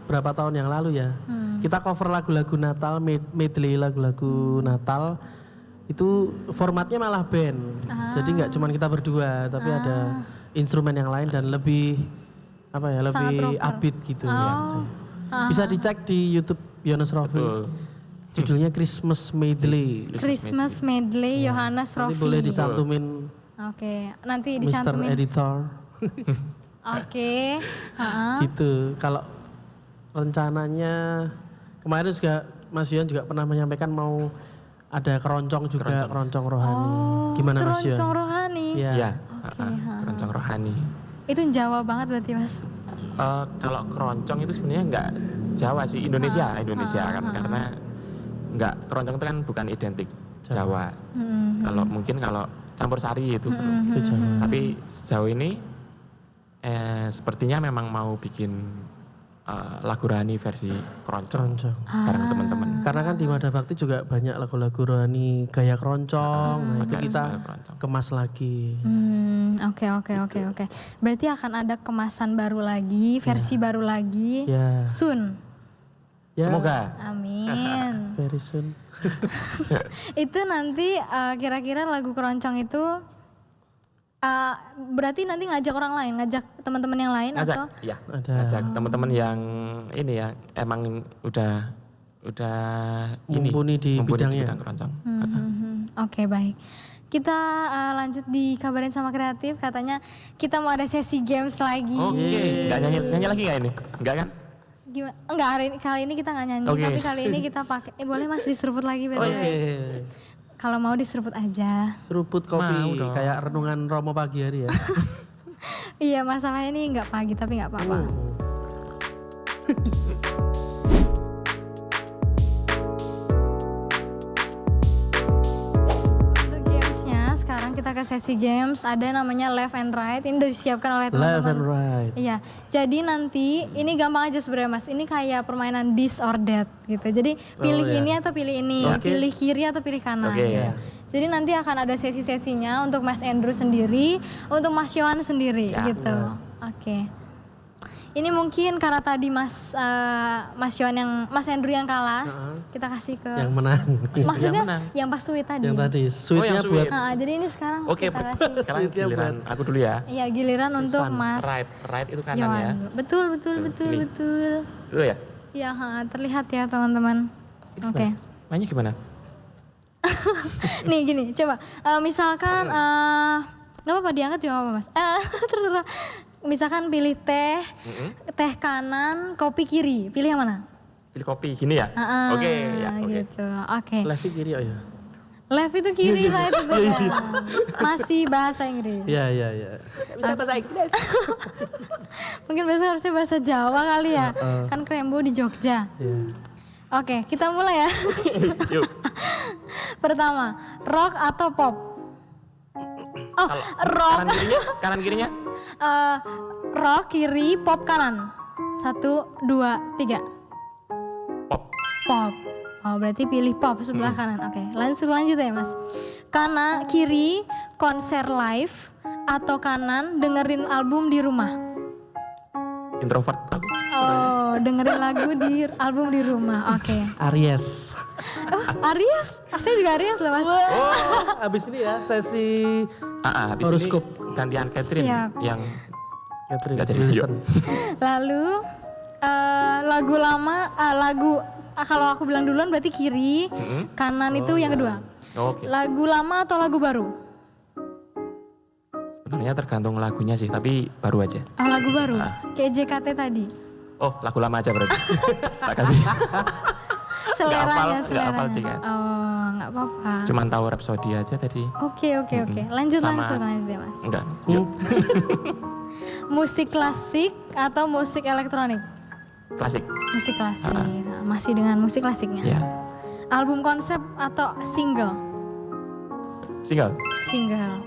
berapa tahun yang lalu ya. Kita cover lagu-lagu Natal, medley lagu-lagu Natal. Itu formatnya malah band. Jadi nggak cuma kita berdua, tapi ada instrumen yang lain dan lebih lebih upbeat gitu ya. Bisa dicek di YouTube Yohanes Rofi. Judulnya Christmas Medley. Christmas Medley Yohanes Nanti Rofi. boleh dicantumin Oke, nanti Mr. dicantumin. Editor. Oke. Gitu. Kalau rencananya kemarin juga Mas Yohan juga pernah menyampaikan mau ada keroncong juga, keroncong rohani. Gimana Mas Yohan? Keroncong rohani. Iya. Keroncong rohani. Itu Jawa banget berarti Mas. Kalau keroncong itu sebenarnya nggak Jawa sih, Indonesia kan karena nggak, keroncong itu kan bukan identik Jawa. Kalau campur sari itu Itu Jawa. Tapi sejauh ini sepertinya memang mau bikin lagu rohani versi keroncong bareng teman-teman. Karena kan di Mada Bakti juga banyak lagu-lagu rohani gaya keroncong. Nah, itu Pakai kita style keroncong. kemas lagi. Oke. Berarti akan ada kemasan baru lagi, versi baru lagi. Ya. Soon. Ya. Semoga. Amin. Very soon. Itu nanti kira-kira lagu keroncong itu berarti nanti ngajak orang lain, ngajak teman-teman yang lain Ngajak, atau? iya. Ada. Ngajak teman-teman yang ini ya, emang udah Mumpuni di bidangnya. bidang keroncong. Oke, baik. Kita lanjut dikabarin sama kreatif, katanya kita mau ada sesi games lagi. Oke, nggak nyanyi lagi nggak ini? Nggak kan? Gimana? Enggak, kali ini kita nggak nyanyi, Oke. tapi kali ini kita pakai. Boleh Mas diseruput lagi BTW? Oke. Kalau mau diseruput aja. Seruput kopi Mau dong. kayak renungan Romo pagi hari ya. Iya, masalahnya ini nggak pagi tapi nggak apa-apa. Untuk gamesnya sekarang kita ke sesi games, ada namanya left and right. Ini udah disiapkan oleh Left teman-teman. and right. Iya, jadi nanti ini gampang aja sebenarnya Mas. Ini kayak permainan this or that gitu. Jadi pilih iya. ini atau pilih ini, Oke. pilih kiri atau pilih kanan Oke, gitu. ya. Jadi nanti akan ada sesi-sesinya untuk Mas Andrew sendiri, untuk Mas Yohan sendiri Ya. gitu. Oke. Ini mungkin karena tadi Mas Andrew yang kalah, kita kasih ke Yang menang. maksudnya Yang menang. yang pas sweet tadi. Yang tadi sweetnya yang buat sweet. Jadi ini sekarang Oke, kita kasih. sekarang Sweetnya giliran aku dulu ya. Iya, giliran untuk Mas Right itu kanan Yohan ya. dulu. Betul, ini. betul. Dulu ya. Iya, terlihat ya teman-teman. Oke. Mainnya gimana? Nih gini, coba. Misalkan, nggak apa-apa diangkat juga nggak apa-apa Mas. Terserah. Misalkan pilih teh kanan, kopi kiri. Pilih yang mana? Pilih kopi gini ya? Oke, ya. Oke. Gitu. Oke. Left kiri oh ya. Left itu kiri saya juga. Masih bahasa Inggris. Iya iya iya. Bisa bahasa Inggris. Mungkin besok harusnya bahasa Jawa kali ya. Kan Krembo di Jogja. Iya. Oke, kita mulai ya. Yuk. Pertama, rock atau pop? Oh, rock. Kanan kirinya? Rock kiri, pop kanan. 1, 2, 3. Pop. Pop. Oh, berarti pilih pop sebelah kanan. Oke, lanjut ya Mas. Kiri, konser live atau kanan dengerin album di rumah? Introvert aku. Oh, dengerin lagu di album di rumah. Oke. Aries. Oh, Aries? Saya juga Aries loh Mas. Abis ini ya sesi Habis horoskop. ini gantian Catherine Siap. yang Catherine Nggak jadi. Wilson. Lalu lagu lama, kalau aku bilang duluan berarti kiri, kanan itu yang kedua. Oke. Lagu lama atau lagu baru? Sebenarnya tergantung lagunya sih, tapi baru aja. Oh, lagu baru. Kayak JKT tadi. Oh, lagu lama aja berarti. Tak ganti. Seleranya, nggak hafal sih kan. Oh, nggak apa-apa. Cuman tahu Rhapsody aja tadi. Oke. Lanjut Sama- langsung ya Mas. Enggak. Yuk. Musik klasik atau musik elektronik? Klasik. Musik klasik. Nah, masih dengan musik klasiknya. Ya. Album konsep atau single? Single. Single.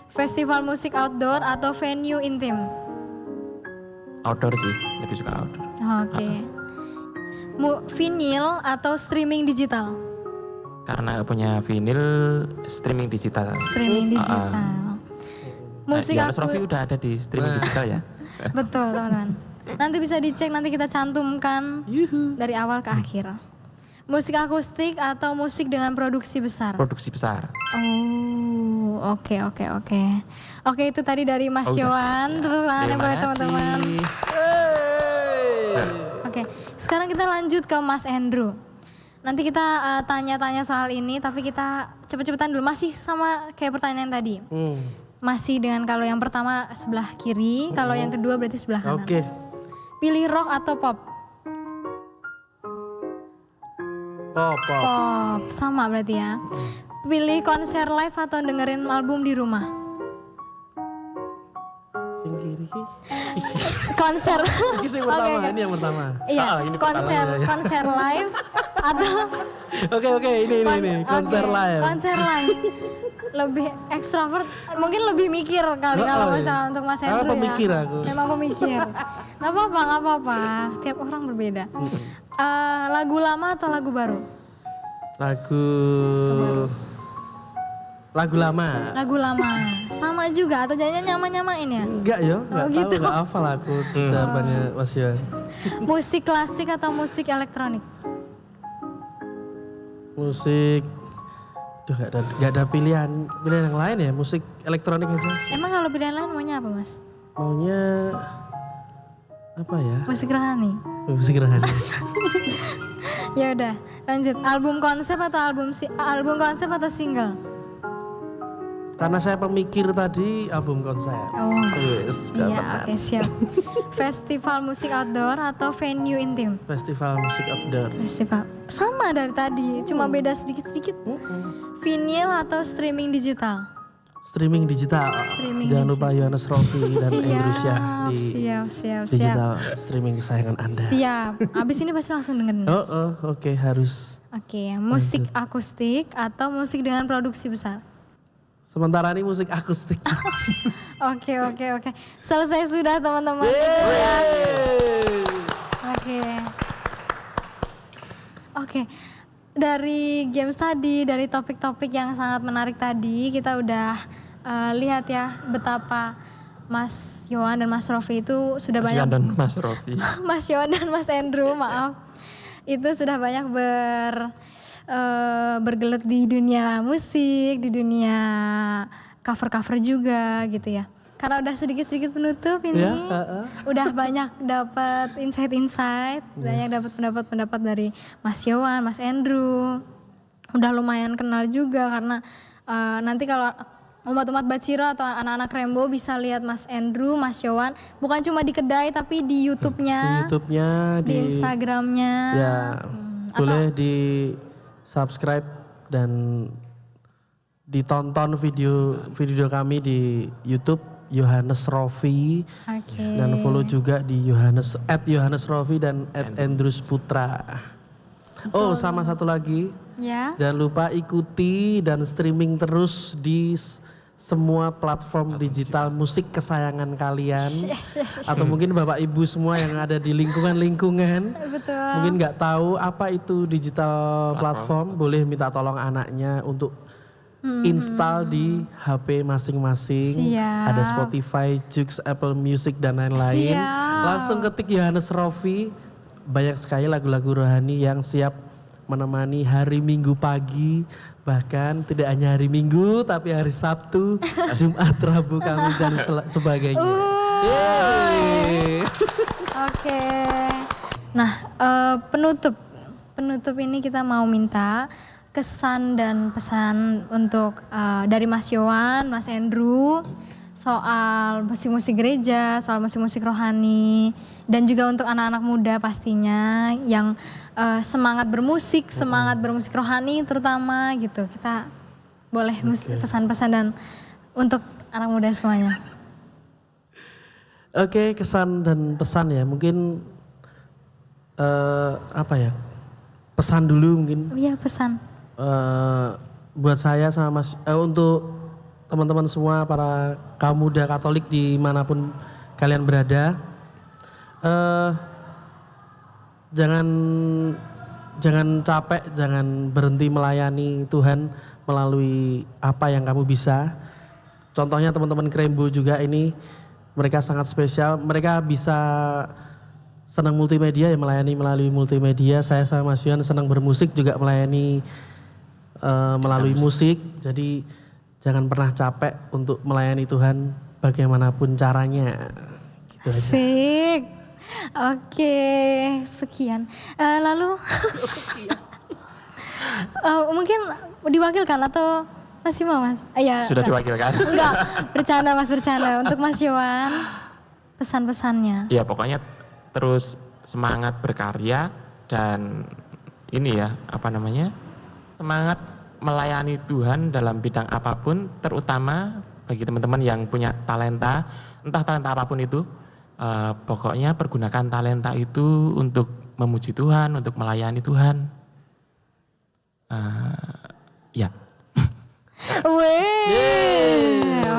Festival musik outdoor atau venue intim? Outdoor sih. Lebih suka outdoor. Oke. Vinyl atau streaming digital? Karena punya vinyl, streaming digital. Streaming digital. Musik Yohanes Rofi aku udah ada di streaming digital ya. betul teman-teman. Nanti bisa dicek, nanti kita cantumkan dari awal ke akhir. Musik akustik atau musik dengan produksi besar? Produksi besar. Oh, oke. Oke, itu tadi dari Mas Oh, udah. Yohan. Tepuk tangan Terima buat kasih. teman-teman. Oke, sekarang kita lanjut ke Mas Andrew. Nanti kita tanya-tanya soal ini, tapi kita cepet-cepetan dulu. Masih sama kayak pertanyaan tadi. Masih dengan kalau yang pertama sebelah kiri, kalau yang kedua berarti sebelah kanan. Oke. Pilih rock atau pop? Pop. Pop, sama berarti ya. Pilih konser live atau dengerin album di rumah? Yang kiri. Konser. Ini yang pertama, ini yang pertama. Iya, ini konser live atau Oke, ini. Konser Oke, live. Konser live. Lebih ekstrovert, mungkin lebih mikir kali kalau iya. misalnya untuk Mas Andrew ya. Pemikir aku. Memang pemikir. Gak apa-apa. Tiap orang berbeda. Lagu lama atau lagu baru? Lagu lama. Lagu lama. sama juga atau jangan nyamain ya? Enggak ya, enggak tahu, gitu. enggak hafal aku jawabannya Mas Yohan. Musik klasik atau musik elektronik? Musik, duh gak ada pilihan yang lain ya, musik elektronik aja. Emang kalau pilihan lain maunya apa Mas? Maunya apa ya? Musik rohani. Musik rohani. Ya udah, lanjut. Album konsep atau album konsep atau single? Karena saya pemikir tadi album konsep. Oh. Yes, gak Iya, tenan. oke siap. Festival musik outdoor atau venue intim? Festival musik outdoor. Festival. Sama dari tadi, cuma beda sedikit-sedikit. Vinyl atau streaming digital? Streaming digital. Streaming Jangan lupa Yohanes Rofi dan Andrew Syah di siap. digital streaming kesayangan Anda. Siap. Abis ini pasti langsung dengerin Mas. Oke, harus. Oke, musik akustik atau musik dengan produksi besar? Sementara ini musik akustik. Oke. Selesai sudah teman-teman. Oke. Dari games tadi, dari topik-topik yang sangat menarik tadi, kita udah lihat ya betapa Mas Yohan dan Mas Rofi itu sudah Mas banyak Yohan dan Mas Rofi. Mas Yohan dan Mas Andrew, maaf. Itu sudah banyak bergelut di dunia musik, di dunia cover-cover juga gitu ya. Karena udah sedikit-sedikit penutup ini, udah banyak dapat insight-insight, banyak dapat pendapat-pendapat dari Mas Yohan, Mas Andrew. Udah lumayan kenal juga karena nanti kalau umat-umat Baciro atau anak-anak Rainbow bisa lihat Mas Andrew, Mas Yohan, bukan cuma di kedai tapi di YouTube-nya, di Instagram-nya. Ya, boleh di subscribe dan ditonton video kami di YouTube Yohanes Rofi. Dan follow juga di @Yohanes Rofi dan @Andrews Putra. Oh, sama satu lagi. Ya. Jangan lupa ikuti dan streaming terus di semua platform digital musik kesayangan kalian. Atau mungkin Bapak Ibu semua yang ada di lingkungan-lingkungan. Betul. Mungkin nggak tahu apa itu digital platform, boleh minta tolong anaknya untuk install di HP masing-masing. Siap. Ada Spotify, Joox, Apple Music dan lain-lain. Langsung ketik Yohanes Rofi. Banyak sekali lagu-lagu rohani yang siap menemani hari Minggu pagi. Bahkan tidak hanya hari Minggu tapi hari Sabtu, Jumat, Rabu, Kamis dan sebagainya. Oke. Nah, penutup ini kita mau minta kesan dan pesan untuk dari Mas Yohan, Mas Andrew soal musik-musik gereja, soal musik-musik rohani, dan juga untuk anak-anak muda pastinya yang semangat bermusik rohani terutama gitu. Kita boleh pesan-pesan dan untuk anak muda semuanya. Oke, kesan dan pesan ya, mungkin apa ya? Pesan dulu mungkin. Iya, pesan. Buat saya sama untuk teman-teman semua para kaum muda Katolik dimanapun kalian berada, jangan capek, jangan berhenti melayani Tuhan melalui apa yang kamu bisa. Contohnya teman-teman Rainbow juga ini, mereka sangat spesial, mereka bisa senang multimedia ya, melayani melalui multimedia. Saya sama Mas Yohan senang bermusik juga melayani melalui musik. Jadi jangan pernah capek untuk melayani Tuhan bagaimanapun caranya. Gitu aja. Asik. Oke, sekian. Lalu mungkin diwakilkan atau masih mau Mas? Ya, Sudah diwakilkan. Enggak, bercanda Mas, bercanda. Untuk Mas Yohan, pesan-pesannya. Ya pokoknya terus semangat berkarya dan ini ya semangat melayani Tuhan dalam bidang apapun, terutama bagi teman-teman yang punya talenta, entah talenta apapun itu, pokoknya pergunakan talenta itu untuk memuji Tuhan, untuk melayani Tuhan. Ya.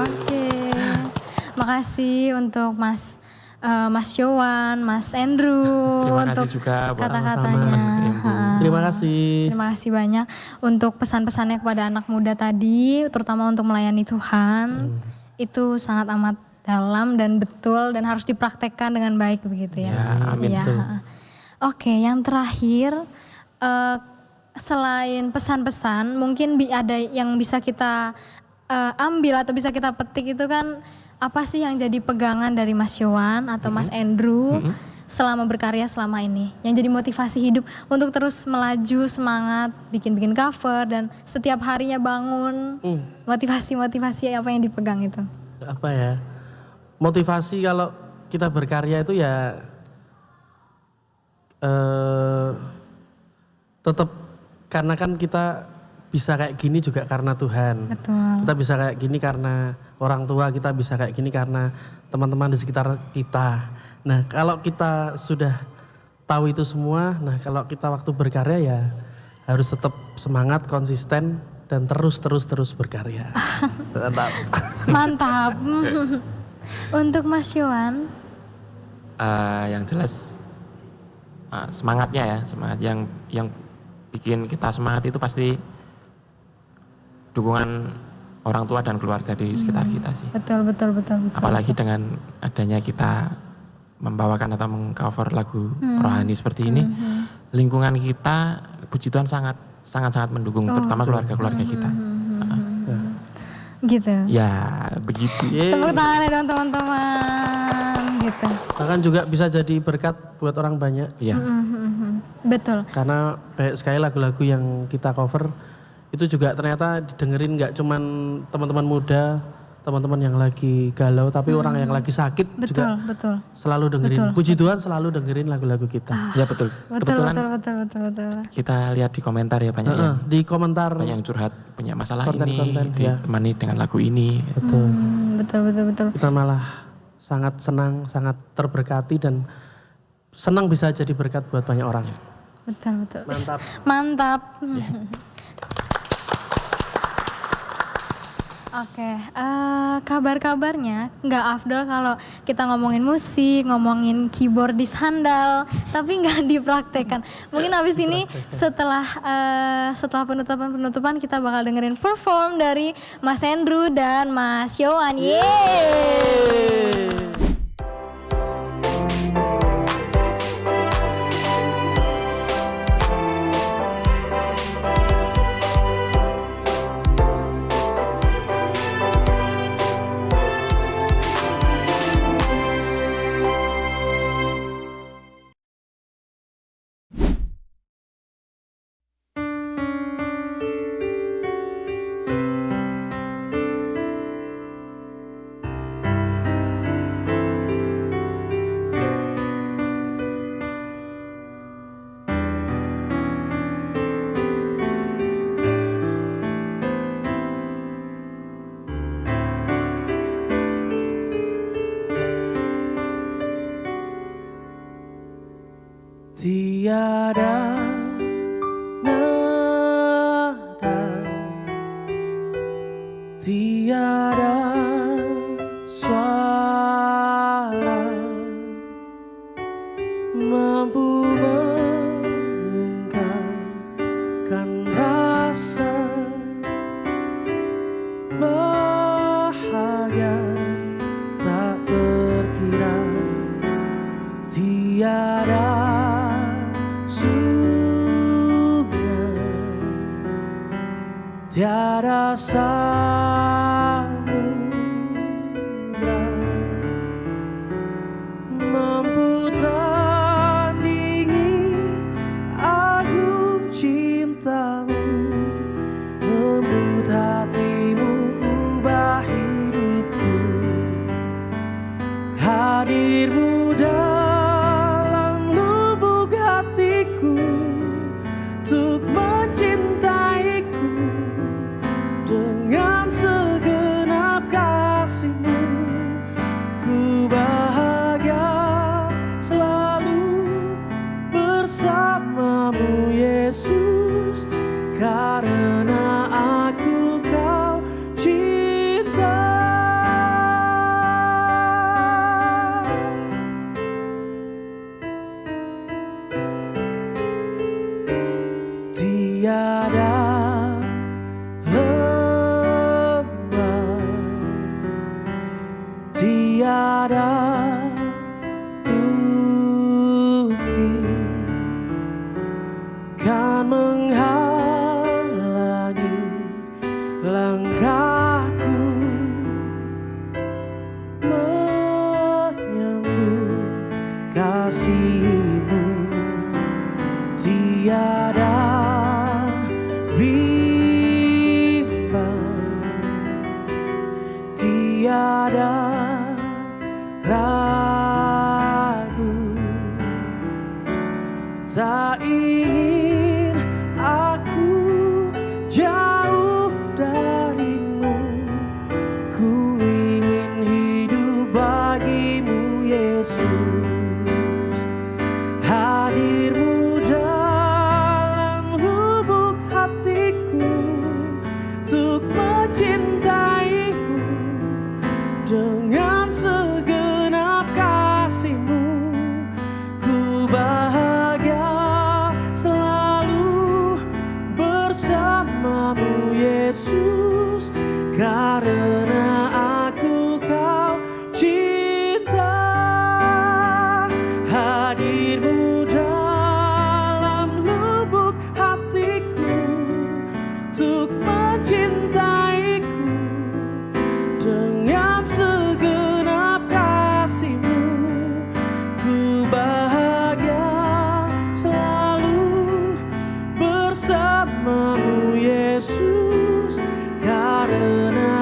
Oke. Makasih untuk Mas Yohan, Mas Andrew Terima untuk kasih juga buat kata-katanya. Terima kasih. Terima kasih banyak untuk pesan-pesannya kepada anak muda tadi, terutama untuk melayani Tuhan. itu sangat amat dalam dan betul dan harus dipraktekkan dengan baik begitu ya. Ya, amin. Iya. Oke, yang terakhir selain pesan-pesan mungkin ada yang bisa kita ambil atau bisa kita petik itu kan apa sih yang jadi pegangan dari Mas Yohan atau Mas Andrew selama berkarya selama ini yang jadi motivasi hidup untuk terus melaju semangat bikin cover dan setiap harinya bangun motivasi apa yang dipegang itu Apa ya, motivasi kalau kita berkarya itu ya tetap karena kan kita bisa kayak gini juga karena Tuhan. betul Kita bisa kayak gini karena orang tua, kita bisa kayak gini karena teman-teman di sekitar kita. Nah kalau kita sudah tahu itu semua, nah kalau kita waktu berkarya ya harus tetap semangat, konsisten dan terus berkarya. mantap untuk Mas Yohan Yang jelas semangatnya ya, semangat yang bikin kita semangat itu pasti dukungan orang tua dan keluarga di sekitar kita sih. betul Apalagi dengan adanya kita membawakan atau mengcover lagu rohani seperti ini, lingkungan kita puji Tuhan sangat mendukung, terutama keluarga-keluarga kita. gitu Ya begitu. tepuk tangan ya dong teman-teman gitu Bahkan juga bisa jadi berkat buat orang banyak. Iya. betul Karena banyak sekali lagu-lagu yang kita cover itu juga ternyata didengerin nggak cuman teman-teman muda, teman-teman yang lagi galau, tapi orang yang lagi sakit juga betul selalu dengerin. Puji Tuhan selalu dengerin lagu-lagu kita. Ya betul. Kebetulan betul kita lihat di komentar ya banyak yang Di komentar banyak yang curhat punya masalah Konten-konten, ini ya. ditemani dengan lagu ini. betul. Kita malah sangat senang, sangat terberkati dan senang bisa jadi berkat buat banyak orang. betul Mantap. Oke, kabar-kabarnya nggak afdol kalau kita ngomongin musik, ngomongin keyboardis handal, tapi nggak dipraktekkan. Mungkin habis ini setelah penutupan kita bakal dengerin perform dari Mas Andrew dan Mas Yohan. Yeay! Tiada nada, tiada suara mampu mengungkapkan rasa bahagia tak terkira. Tiada tiada samudra mampu tandingi agung cintamu, lembut hatimu, ubah hidupku, hadirmu dalam lubuk hatiku untuk mencintaiku dengan segenap kasih-Mu. Ku bahagia selalu bersamamu Yesus, karena aku Kau cinta. Tiada lembah Tuhan menghalangi langkahku, menyambut kasih-Mu tiada bimbang, tiada ragu. Tak ingin aku jauh darimu, ku ingin hidup bagimu Yesus. Hadir-Mu dalam lubuk hatiku, untuk mencintai-Mu dengan segenap kasih-Mu. Ku bahagia selalu bersama-Mu Yesus, karena aku Kau cinta. Hadir-Mu dalam lubuk hatiku, untuk mencintaiku dengan segenap kasih-Mu. Ku bahagia selalu bersama-Mu Yesus, karena